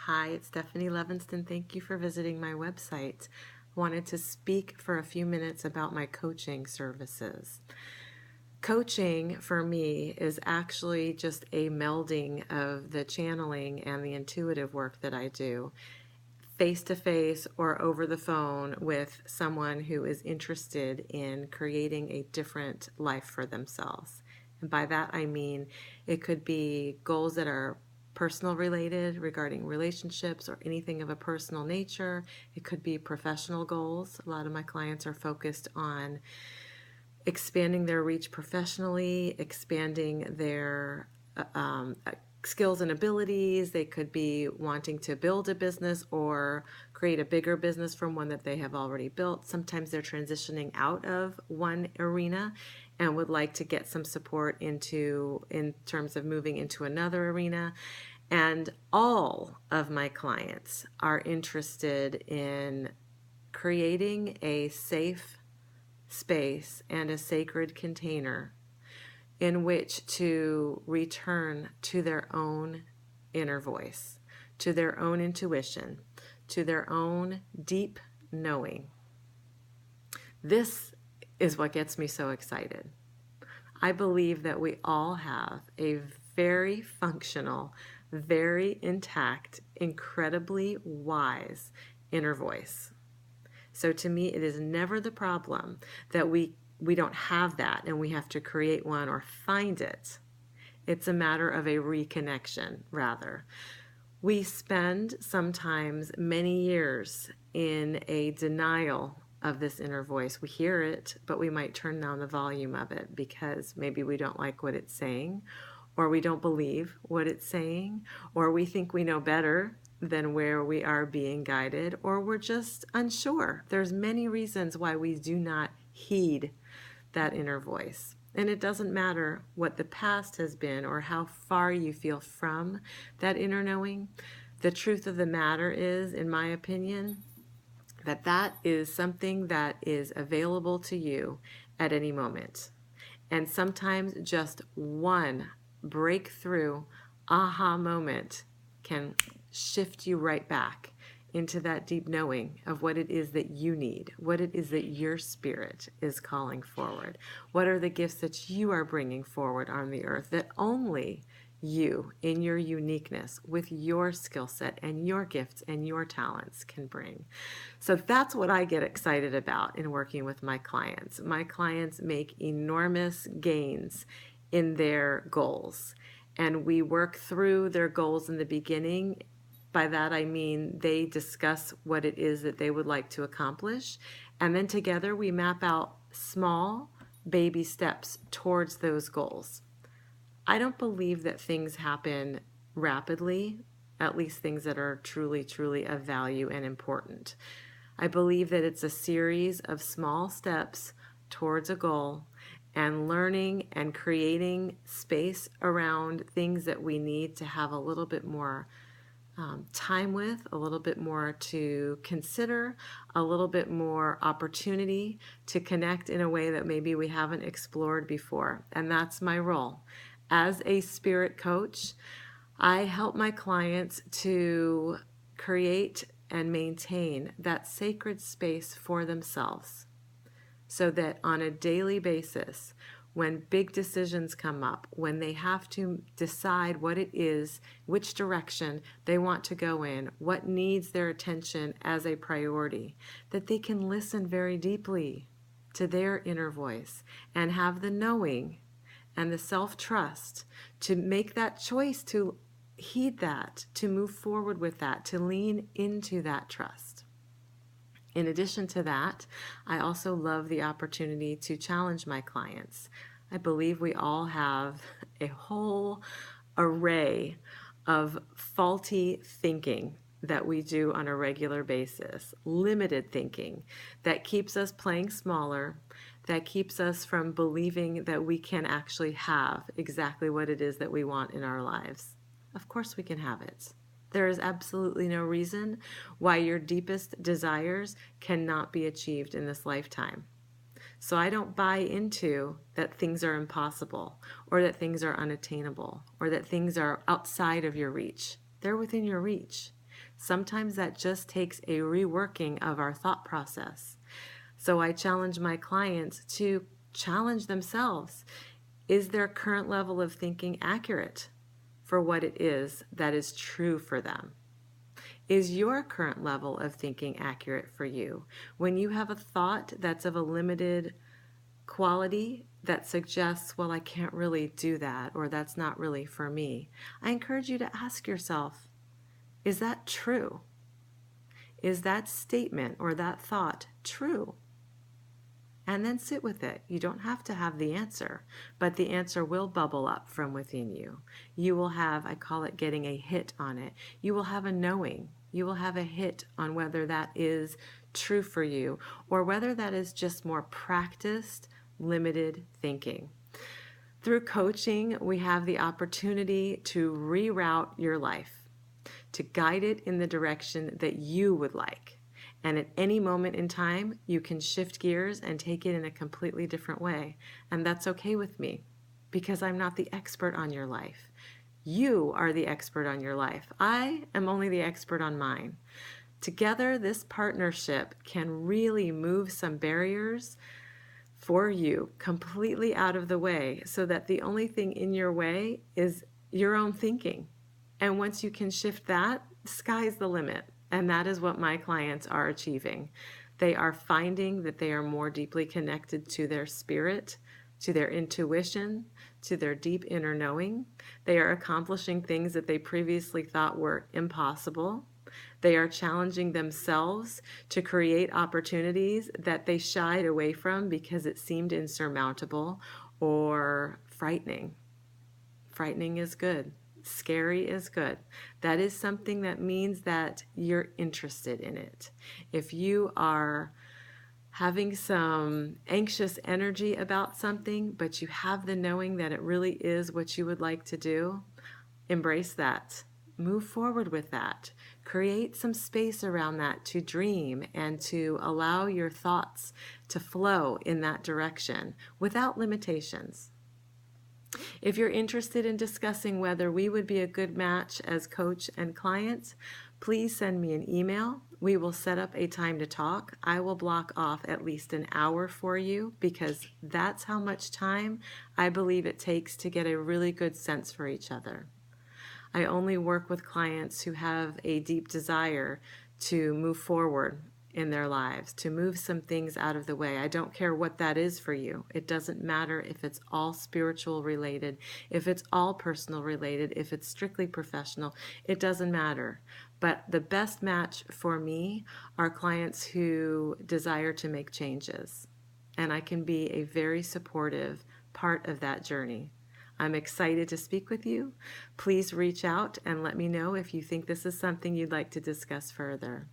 Hi, it's Stephanie Levinston. Thank you for visiting my website. I wanted to speak for a few minutes about my coaching services. Coaching for me is actually just a melding of the channeling and the intuitive work that I do face to face or over the phone with someone who is interested in creating a different life for themselves. And by that I mean it could be goals that are personal related regarding relationships or anything of a personal nature. It could be professional goals. A lot of my clients are focused on expanding their reach professionally, expanding their skills and abilities. They could be wanting to build a business or create a bigger business from one that they have already built. Sometimes they're transitioning out of one arena and would like to get some support in terms of moving into another arena. And all of my clients are interested in creating a safe space and a sacred container in which to return to their own inner voice, to their own intuition, to their own deep knowing. This is what gets me so excited. I believe that we all have a very functional, very intact, incredibly wise inner voice. So to me, it is never the problem that we don't have that and we have to create one or find it. It's a matter of a reconnection, rather. We spend sometimes many years in a denial of this inner voice. We hear it, but we might turn down the volume of it because maybe we don't like what it's saying, or we don't believe what it's saying, or we think we know better than where we are being guided, or we're just unsure. There's many reasons why we do not heed that inner voice. And it doesn't matter what the past has been or how far you feel from that inner knowing. The truth of the matter is, in my opinion, that that is something that is available to you at any moment. And sometimes just one breakthrough aha moment can shift you right back into that deep knowing of what it is that you need, what it is that your spirit is calling forward. What are the gifts that you are bringing forward on the earth that only you, in your uniqueness, with your skill set and your gifts and your talents, can bring. So that's what I get excited about in working with my clients. My clients make enormous gains in their goals, and we work through their goals in the beginning. By that I mean they discuss what it is that they would like to accomplish, and then together we map out small baby steps towards those goals. I don't believe that things happen rapidly, at least things that are truly, truly of value and important. I believe that it's a series of small steps towards a goal and learning and creating space around things that we need to have a little bit more time with, a little bit more to consider, a little bit more opportunity to connect in a way that maybe we haven't explored before. And that's my role. As a spirit coach, I help my clients to create and maintain that sacred space for themselves so that on a daily basis, when big decisions come up, when they have to decide what it is, which direction they want to go in, what needs their attention as a priority, that they can listen very deeply to their inner voice and have the knowing and the self-trust to make that choice, to heed that, to move forward with that, to lean into that trust. In addition to that, I also love the opportunity to challenge my clients. I believe we all have a whole array of faulty thinking that we do on a regular basis, limited thinking that keeps us playing smaller, that keeps us from believing that we can actually have exactly what it is that we want in our lives. Of course we can have it. There is absolutely no reason why your deepest desires cannot be achieved in this lifetime. So I don't buy into that things are impossible or that things are unattainable or that things are outside of your reach. They're within your reach. Sometimes that just takes a reworking of our thought process. So I challenge my clients to challenge themselves. Is their current level of thinking accurate for what it is that is true for them? Is your current level of thinking accurate for you? When you have a thought that's of a limited quality that suggests, well, I can't really do that, or that's not really for me, I encourage you to ask yourself, is that true? Is that statement or that thought true? And then sit with it. You don't have to have the answer, but the answer will bubble up from within you. You will have, I call it getting a hit on it. You will have a knowing. You will have a hit on whether that is true for you or whether that is just more practiced, limited thinking. Through coaching, we have the opportunity to reroute your life, to guide it in the direction that you would like. And at any moment in time, you can shift gears and take it in a completely different way. And that's okay with me because I'm not the expert on your life. You are the expert on your life. I am only the expert on mine. Together, this partnership can really move some barriers for you completely out of the way so that the only thing in your way is your own thinking. And once you can shift that, sky's the limit. And that is what my clients are achieving. They are finding that they are more deeply connected to their spirit, to their intuition, to their deep inner knowing. They are accomplishing things that they previously thought were impossible. They are challenging themselves to create opportunities that they shied away from because it seemed insurmountable or frightening. Frightening is good. Scary is good. That is something that means that you're interested in it. If you are having some anxious energy about something, but you have the knowing that it really is what you would like to do, embrace that. Move forward with that. Create some space around that to dream and to allow your thoughts to flow in that direction without limitations. If you're interested in discussing whether we would be a good match as coach and client, please send me an email. We will set up a time to talk. I will block off at least an hour for you because that's how much time I believe it takes to get a really good sense for each other. I only work with clients who have a deep desire to move forward in their lives, to move some things out of the way. I don't care what that is for you. It doesn't matter if it's all spiritual related, if it's all personal related, if it's strictly professional. It doesn't matter. But the best match for me are clients who desire to make changes. And I can be a very supportive part of that journey. I'm excited to speak with you. Please reach out and let me know if you think this is something you'd like to discuss further.